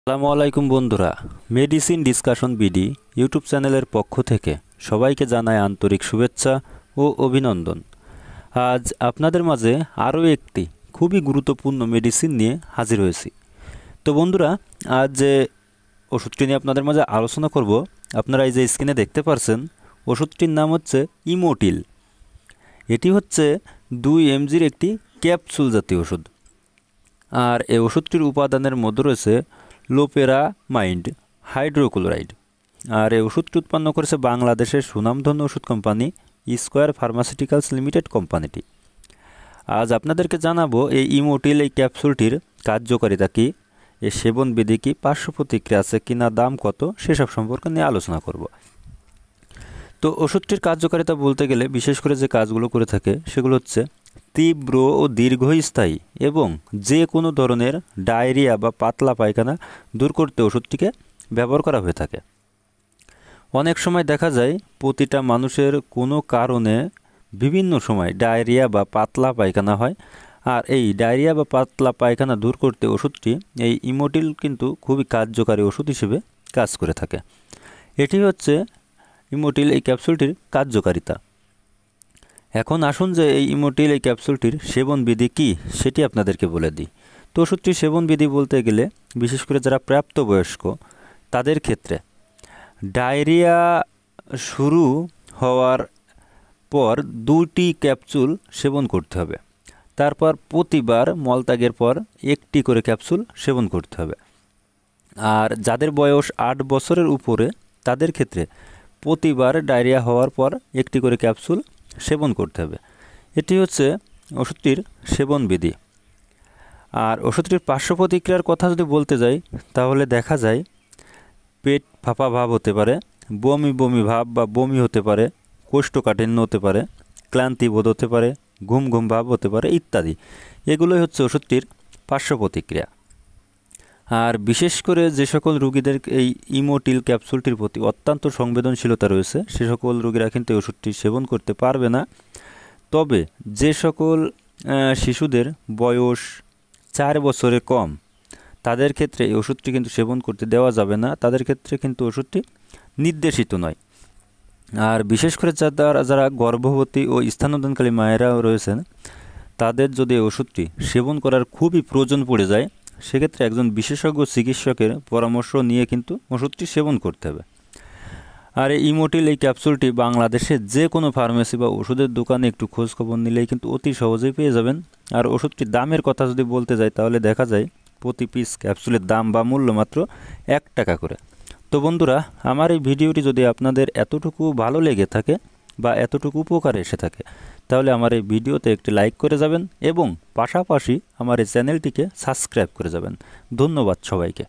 আসসালামু আলাইকুম বন্ধুরা, মেডিসিন ডিসকাশন বিডি ইউটিউব চ্যানেলের পক্ষ থেকে সবাইকে জানাই আন্তরিক শুভেচ্ছা ও অভিনন্দন। আজ আপনাদের মাঝে আরও একটি খুবই গুরুত্বপূর্ণ মেডিসিন নিয়ে হাজির হয়েছি। তো বন্ধুরা, আজ যে ওষুধটি নিয়ে আপনাদের মাঝে আলোচনা করব, আপনারা এই যে স্ক্রিনে দেখতে পাচ্ছেন, ওষুধটির নাম হচ্ছে ইমোটিল। এটি হচ্ছে 2 mgর একটি ক্যাপসুল জাতীয় ওষুধ। আর এই ওষুধটির উপাদানের মধ্যে রয়েছে লোপেরামাইড হাইড্রোক্লোরাইড। আর এই ওষুধটি উৎপন্ন করেছে বাংলাদেশের সুনামধন্য ওষুধ কোম্পানি স্কয়ার ফার্মাসিউটিক্যালস লিমিটেড কোম্পানিটি। আজ আপনাদেরকে জানাবো এই ইমোটিল এই ক্যাপসুলটির কার্যকারিতা কী, এর সেবনবিধি কী, পার্শ্ব প্রতিক্রিয়া আছে কিনা, দাম কত, সেসব সম্পর্কে নিয়ে আলোচনা করব। তো ওষুধটির কার্যকারিতা বলতে গেলে বিশেষ করে যে কাজগুলো করে থাকে সেগুলো হচ্ছে তীব্র ও দীর্ঘস্থায়ী এবং যে কোনো ধরনের ডায়রিয়া বা পাতলা পায়খানা দূর করতে ওষুধটিকে ব্যবহার করা হয়ে থাকে। অনেক সময় দেখা যায় প্রতিটা মানুষের কোনো কারণে বিভিন্ন সময় ডায়রিয়া বা পাতলা পায়খানা হয়, আর এই ডায়রিয়া বা পাতলা পায়খানা দূর করতে ওষুধটি এই ইমোটিল কিন্তু খুবই কার্যকারী ওষুধ হিসেবে কাজ করে থাকে। এটি হচ্ছে ইমোটিল এই ক্যাপসুলটির কার্যকারিতা। এখন আসুন যে এই ইমোটিল এই ক্যাপসুলটির সেবনবিধি কী সেটি আপনাদেরকে বলে দিই। তো ওষুধটির সেবনবিধি বলতে গেলে বিশেষ করে যারা প্রাপ্তবয়স্ক তাদের ক্ষেত্রে ডায়রিয়া শুরু হওয়ার পর 2টি ক্যাপসুল সেবন করতে হবে। তারপর প্রতিবার মলত্যাগের পর 1টি করে ক্যাপসুল সেবন করতে হবে। আর যাদের বয়স 8 বছরের উপরে তাদের ক্ষেত্রে প্রতিবার ডায়রিয়া হওয়ার পর 1টি করে ক্যাপসুল সেবন করতে হবে। এটি হচ্ছে ওষুধটির সেবনবিধি। আর ওষুধটির পার্শ্ব প্রতিক্রিয়ার কথা যদি বলতে যাই তাহলে দেখা যায় পেট ফাঁপা ভাব হতে পারে, বমি বমি ভাব বা বমি হতে পারে, কোষ্ঠকাঠিন্য হতে পারে, ক্লান্তি বোধ হতে পারে, ঘুম ঘুম ভাব হতে পারে ইত্যাদি। এগুলোই হচ্ছে ওষুধটির পার্শ্ব প্রতিক্রিয়া। আর বিশেষ করে যে সকল রোগীদের এই ইমোটিল ক্যাপসুলটির প্রতি অত্যন্ত সংবেদনশীলতা রয়েছে সে সকল রোগীরা কিন্তু এই ওষুধটি সেবন করতে পারবে না। তবে যে সকল শিশুদের বয়স 4 বছরের কম তাদের ক্ষেত্রে এই ওষুধটি কিন্তু সেবন করতে দেওয়া যাবে না, তাদের ক্ষেত্রে কিন্তু ওষুধটি নির্দেশিত নয়। আর বিশেষ করে যারা গর্ভবতী ও স্তন্যদানকারী মায়েরাও রয়েছেন তাদের যদি এই ওষুধটি সেবন করার খুবই প্রয়োজন পড়ে যায় সেক্ষেত্রে একজন বিশেষজ্ঞ চিকিৎসকের পরামর্শ নিয়ে কিন্তু ওষুধটি সেবন করতে হবে। আর এই ইমোটিল এই ক্যাপসুলটি বাংলাদেশে যে কোনো ফার্মেসি বা ওষুধের দোকানে একটু খোঁজখবর নিলেই কিন্তু অতি সহজেই পেয়ে যাবেন। আর ওষুধটির দামের কথা যদি বলতে যাই তাহলে দেখা যায় প্রতি পিস ক্যাপসুলের দাম বা মূল্য মাত্র 1 টাকা করে। তো বন্ধুরা, আমার এই ভিডিওটি যদি আপনাদের এতটুকু ভালো লেগে থাকে বা এতটুকু উপকারে এসে থাকে তাহলে আমার এই ভিডিওতে একটি লাইক করে যাবেন এবং পাশাপাশি আমার এই চ্যানেলটিকে সাবস্ক্রাইব করে যাবেন। ধন্যবাদ সবাইকে।